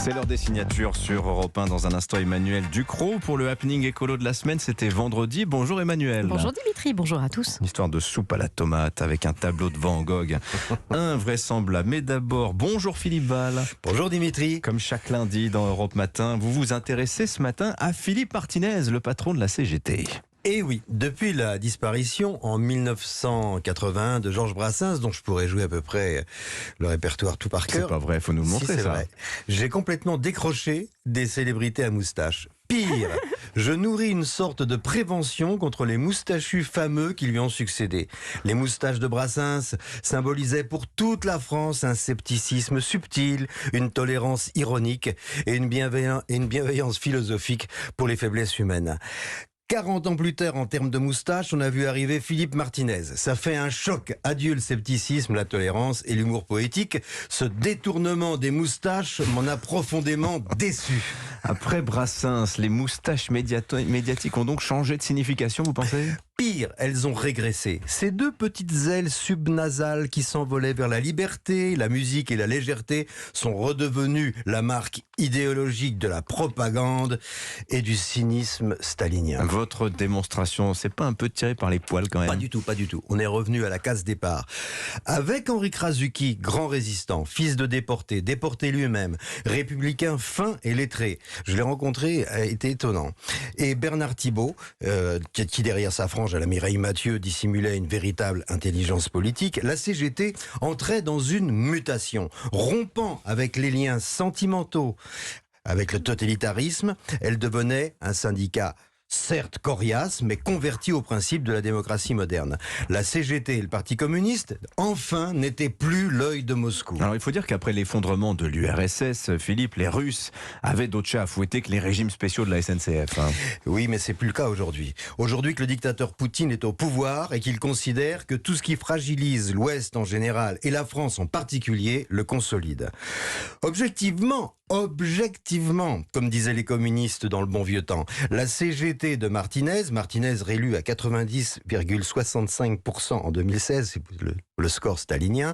C'est l'heure des signatures sur Europe 1. Dans un instant, Emmanuel Ducrot pour le happening écolo de la semaine. C'était vendredi. Bonjour Emmanuel. Bonjour Dimitri, bonjour à tous. Une histoire de soupe à la tomate avec un tableau de Van Gogh. Invraisemblable. Mais d'abord, bonjour Philippe Val. Bonjour Dimitri. Comme chaque lundi dans Europe Matin, vous vous intéressez ce matin à Philippe Martinez, le patron de la CGT. Et oui, depuis la disparition en 1981 de Georges Brassens, dont je pourrais jouer à peu près le répertoire tout par cœur. C'est pas vrai, faut nous le montrer, c'est ça. vrai. J'ai complètement décroché des célébrités à moustache. Pire, je nourris une sorte de prévention contre les moustachus fameux qui lui ont succédé. Les moustaches de Brassens symbolisaient pour toute la France un scepticisme subtil, une tolérance ironique et une bienveillance philosophique pour les faiblesses humaines. 40 ans plus tard, en termes de moustache, on a vu arriver Philippe Martinez. Ça fait un choc. Adieu le scepticisme, la tolérance et l'humour poétique. Ce détournement des moustaches m'en a profondément déçu. Après Brassens, les moustaches médiatiques ont donc changé de signification, vous pensez ? Pire, elles ont régressé. Ces deux petites ailes subnasales qui s'envolaient vers la liberté, la musique et la légèreté sont redevenues la marque idéologique de la propagande et du cynisme stalinien. Votre démonstration, c'est pas un peu tiré par les poils quand même ? Pas du tout, pas du tout. On est revenu à la case départ. Avec Henri Krasuki, grand résistant, fils de déporté, déporté lui-même, républicain fin et lettré. Je l'ai rencontré, a été étonnant. Et Bernard Thibault, qui derrière sa frange à la Mireille Mathieu dissimulait une véritable intelligence politique, la CGT entrait dans une mutation, rompant avec les liens sentimentaux avec le totalitarisme. Elle devenait un syndicat certes coriace, mais converti au principe de la démocratie moderne. La CGT et le Parti communiste, enfin, n'étaient plus l'œil de Moscou. Alors il faut dire qu'après l'effondrement de l'URSS, Philippe, les Russes avaient d'autres chats à fouetter que les régimes spéciaux de la SNCF. Oui, mais c'est plus le cas aujourd'hui. Aujourd'hui que le dictateur Poutine est au pouvoir et qu'il considère que tout ce qui fragilise l'Ouest en général et la France en particulier le consolide. Objectivement, comme disaient les communistes dans le bon vieux temps, la CGT de Martinez réélu à 90,65% en 2016, c'est le score stalinien,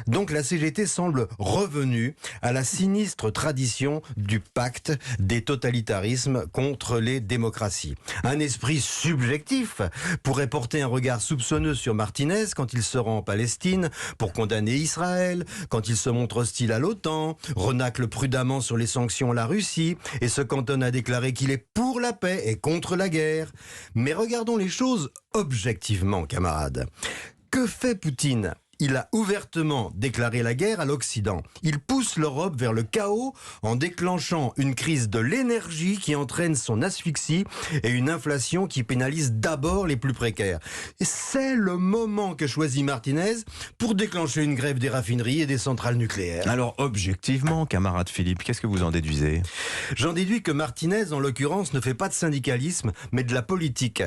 donc la CGT semble revenue à la sinistre tradition du pacte des totalitarismes contre les démocraties. Un esprit subjectif pourrait porter un regard soupçonneux sur Martinez quand il se rend en Palestine pour condamner Israël, quand il se montre hostile à l'OTAN, renacle prudemment sur les sanctions à la Russie et se cantonne à déclarer qu'il est pour la paix et contre la guerre. Mais regardons les choses objectivement, camarades. Que fait Poutine ? Il a ouvertement déclaré la guerre à l'Occident. Il pousse l'Europe vers le chaos en déclenchant une crise de l'énergie qui entraîne son asphyxie et une inflation qui pénalise d'abord les plus précaires. Et c'est le moment que choisit Martinez pour déclencher une grève des raffineries et des centrales nucléaires. Alors objectivement, camarade Philippe, qu'est-ce que vous en déduisez ? J'en déduis que Martinez, en l'occurrence, ne fait pas de syndicalisme, mais de la politique,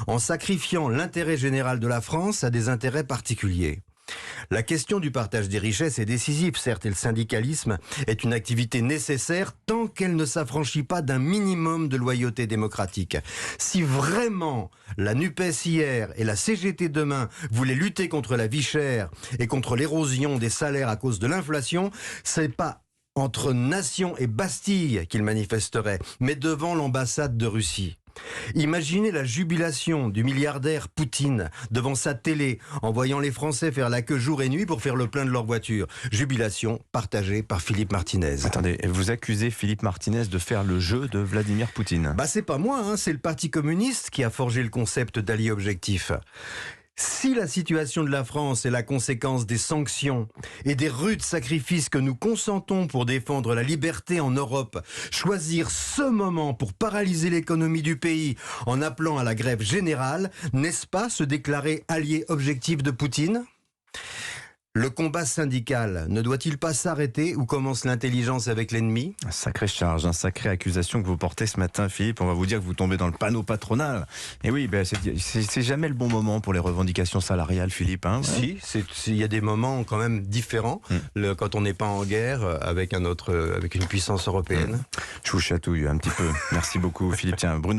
en sacrifiant l'intérêt général de la France à des intérêts particuliers. La question du partage des richesses est décisive, certes, et le syndicalisme est une activité nécessaire tant qu'elle ne s'affranchit pas d'un minimum de loyauté démocratique. Si vraiment la NUPES hier et la CGT demain voulaient lutter contre la vie chère et contre l'érosion des salaires à cause de l'inflation, c'est pas entre Nation et Bastille qu'ils manifesteraient, mais devant l'ambassade de Russie. Imaginez la jubilation du milliardaire Poutine devant sa télé en voyant les Français faire la queue jour et nuit pour faire le plein de leur voiture. Jubilation partagée par Philippe Martinez. Attendez, vous accusez Philippe Martinez de faire le jeu de Vladimir Poutine ? C'est pas moi, c'est le Parti communiste qui a forgé le concept d'allié objectif. Si la situation de la France est la conséquence des sanctions et des rudes sacrifices que nous consentons pour défendre la liberté en Europe, choisir ce moment pour paralyser l'économie du pays en appelant à la grève générale, n'est-ce pas se déclarer allié objectif de Poutine ? Le combat syndical ne doit-il pas s'arrêter où commence l'intelligence avec l'ennemi ? Sacrée charge, sacrée accusation que vous portez ce matin, Philippe. On va vous dire que vous tombez dans le panneau patronal. Et oui, c'est jamais le bon moment pour les revendications salariales, Philippe. Si, il y a des moments quand même différents. Quand on n'est pas en guerre avec une puissance européenne. Je vous chatouille un petit peu. Merci beaucoup, Philippe. Tiens, Bruno.